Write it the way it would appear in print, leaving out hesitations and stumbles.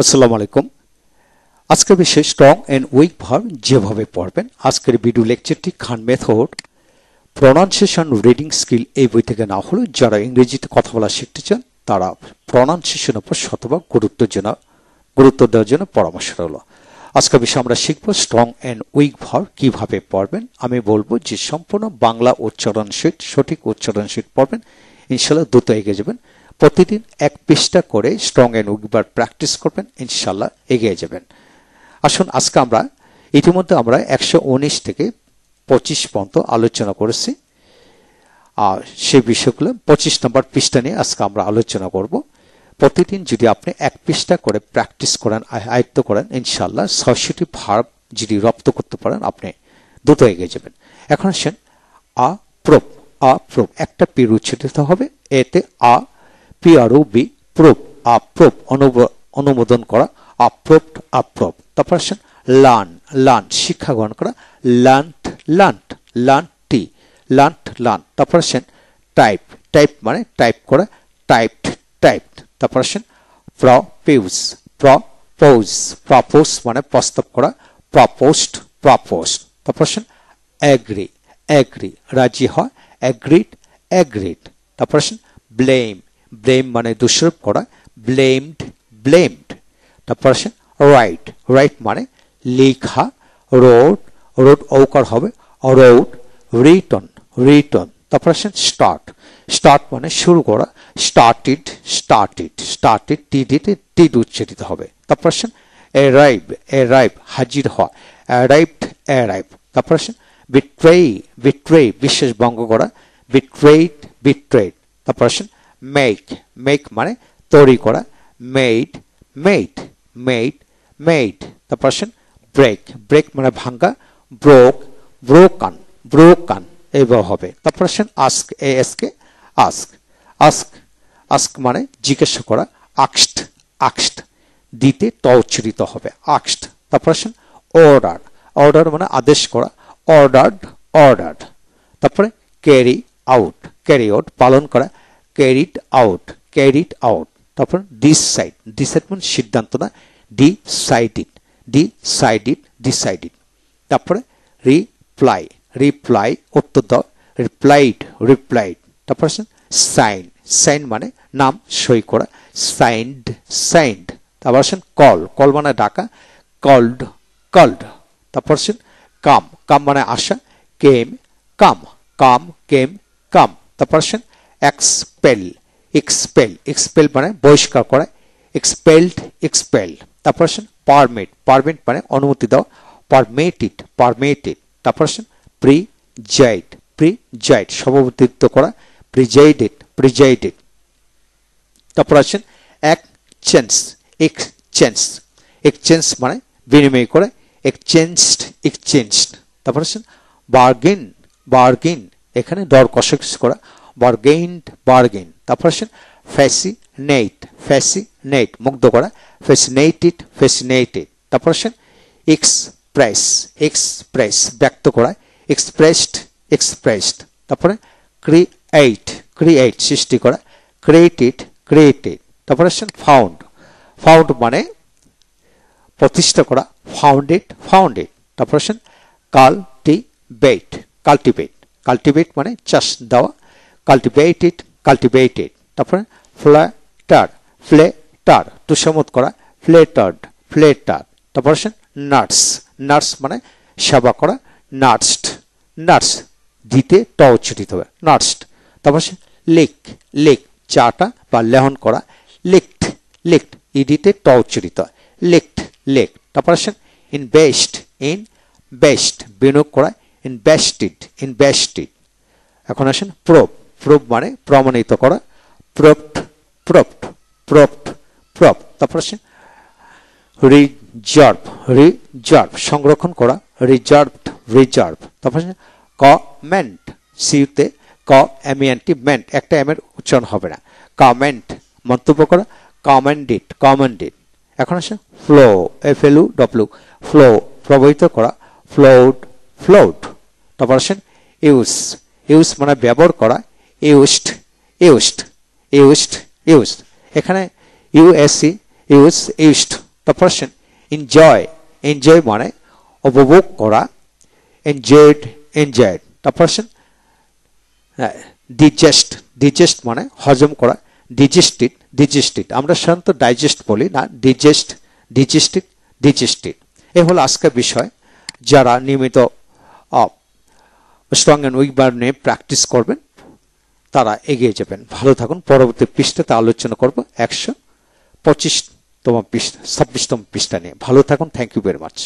আসসালামু আলাইকুম। আজকের বিষয় স্ট্রং এন্ড উইক ভার্ব যেভাবে পড়বেন। আজকের ভিডিও লেকচারটি খান মেথড প্রনাউন্সিয়েশন রিডিং স্কিল এই বই থেকে না হলো যারা ইংরেজিতে কথা বলা শিখতে চান তারা প্রনাউন্সিয়েশনের উপর শতভাগ গুরুত্ব দেওয়ার জন্য পরামর্শ রইল। আজকের বিষয় আমরা শিখব স্ট্রং এন্ড উইক ভার্ব কিভাবে পড়বেন। আমি বলবো যে সম্পূর্ণ বাংলা উচ্চারণ সহিত সঠিক উচ্চারণ সহিত পড়বেন, ইনশাআল্লাহ দ্রুত এগিয়ে যাবেন। প্রতিদিন এক পৃষ্ঠা করে strong and weak verb practice করবেন, ইনশাআল্লাহ এগিয়ে যাবেন। আসুন আজকে আমরা ইতিমধ্যে 119 থেকে 25 পর্যন্ত আলোচনা করেছি, আর সেই বিষয়গুলো 25 নম্বর পৃষ্ঠা নিয়ে আজকে আমরা আলোচনা করব। প্রতিদিন যদি আপনি এক পৃষ্ঠা করে প্র্যাকটিস করেন, আয়ত্ত করেন, ইনশাআল্লাহ ৬০টি ভার্ব যদি রপ্ত করতে পারেন আপনি দ্রুত এগিয়ে যাবেন। এখন আসেন আপ্রোপ একটা পির উচ্চারিত হবে, এতে PROB প্রোপ আপ্রোপ অনুমোদন করা, আপ্রোপ। তারপর আসেন লার্ন শিক্ষা গ্রহণ করা, লার্ন। তারপর আসেন টাইপ মানে টাইপ করা, টাইপড। তারপর আসেন প্রপোজ মানে প্রস্তাব করা, প্রপোজড। তারপর আসেন এগ্রি রাজি হয়, এগ্রিড। তারপর আসেন ব্লেম মানে দোষারোপ করা, ব্লেমড। তারপর আসেন রাইট মানে লেখা, রোড ঔকার হবে, রোড, রিটন। তারপর আসেন স্টার্ট মানে শুরু করা, স্টার্টেড টিড উচ্চারিত হবে। তারপর আসেন অ্যারাইভ হাজির হওয়া, অ্যারাইভ। তারপর আসেন বিট্রে বিশ্বাস ভঙ্গ করা, বিট্রেড। তারপর আসেন মেক মানে তৈরি করা, মেড। তারপর আসেন ব্রেক মানে ভাঙ্গা, ব্রোকান এইভাবে হবে। তারপর আসেন আস্ক মানে জিজ্ঞাসা করা, আক্সড দিতে ত উচ্চারিত হবে, আক্সড। তারপর আসেন অর্ডার মানে আদেশ করা, অর্ডার্ড। তারপরে ক্যারি আউট পালন করা, ক্যারিড আউট। তারপর ডিসাইড মানে সিদ্ধান্ত না, ডিসাইডেড। তারপরে রিপ্লাই উত্তর দাও, রিপ্লাইড। তারপর আসেন সাইন মানে নাম সই করা, সাইন্ড। তারপর আসেন কল মানে ডাকা, কল্ড। তারপর আসেন কাম মানে আসা, কাম। তারপর আসেন এক্সপেল মানে বহিষ্কার করা, এক্সপেলড। তারপর আসেন পারমিট মানে অনুমতি দাও, পারমিটেড। তারপর আসেন প্রিজাইড সভাপতিত্ব করা, প্রিজাইডেড। তারপর আসেন এক্সচেঞ্জ মানে বিনিময় করে, এক্সচেঞ্জড। তারপর আসেন বার্গেন এখানে দর কষাকষি করা, বার্গেন। তারপর আসেন ফ্যাসিনেট মুগ্ধ করা, ফ্যাসিনেটেড। তারপর আসেন এক্সপ্রেস ব্যক্ত করা, এক্সপ্রেসড। তারপরে ক্রিয়েট সৃষ্টি করা, ক্রিয়েটেড। তারপর আসেন ফাউন্ড মানে প্রতিষ্ঠা করা, ফাউন্ডেড। তারপর আসেন কাল্টিভেট মানে চাষ দেওয়া, কাল্টিভেটেড। তারপরে ফ্লেটার তুষামত করা, ফ্লেটার। তারপর আসেন নার্স মানে সেবা করা, নার্স দিতে ট উচ্চারিত হবে, নার্সড। তারপর আসেন লেক চাটা বা লেহন করা, লেকড ইডিতে ট উচ্চারিত হয়, লেক। তারপর আসেন ইনভেস্ট বিনিয়োগ করা, ইনভেস্টেড। এখন আসেন প্রুভ মানে প্রমাণিত করা, প্রপড। তারপর আসেন রিজার্ভ সংরক্ষণ করা, রিজার্ভ। তারপর আসেন কমেন্ট সিউতে মেন্ট একটা এমের উচ্চারণ হবে না, কমেন্ট মন্তব্য করা, কমেন্ডেড। এখন আসেন FLOW ফ্লো প্রবাহিত করা, ফ্লোড। তারপর আসেন ইউজ মানে ব্যবহার করা, ইউজড। এখানে ইউজড দ্য পারসন এনজয় মানে উপভোগ করা, এনজয়েড দ্য পারসন ডিজেস্ট মানে হজম করা, ডিজেস্টেড আমরা সাধারণত ডাইজেস্ট বলি না, ডিজেস্টেড। এ হলো আজকের বিষয়। যারা নিয়মিত স্ট্রং অ্যান্ড উইক ভার্ব নিয়ে প্র্যাকটিস করবেন তারা এগিয়ে যাবেন। ভালো থাকুন। পরবর্তী পৃষ্ঠাতে আলোচনা করব 125তম পৃষ্ঠা 26তম পৃষ্ঠা নিয়ে। ভালো থাকুন। Thank you very much.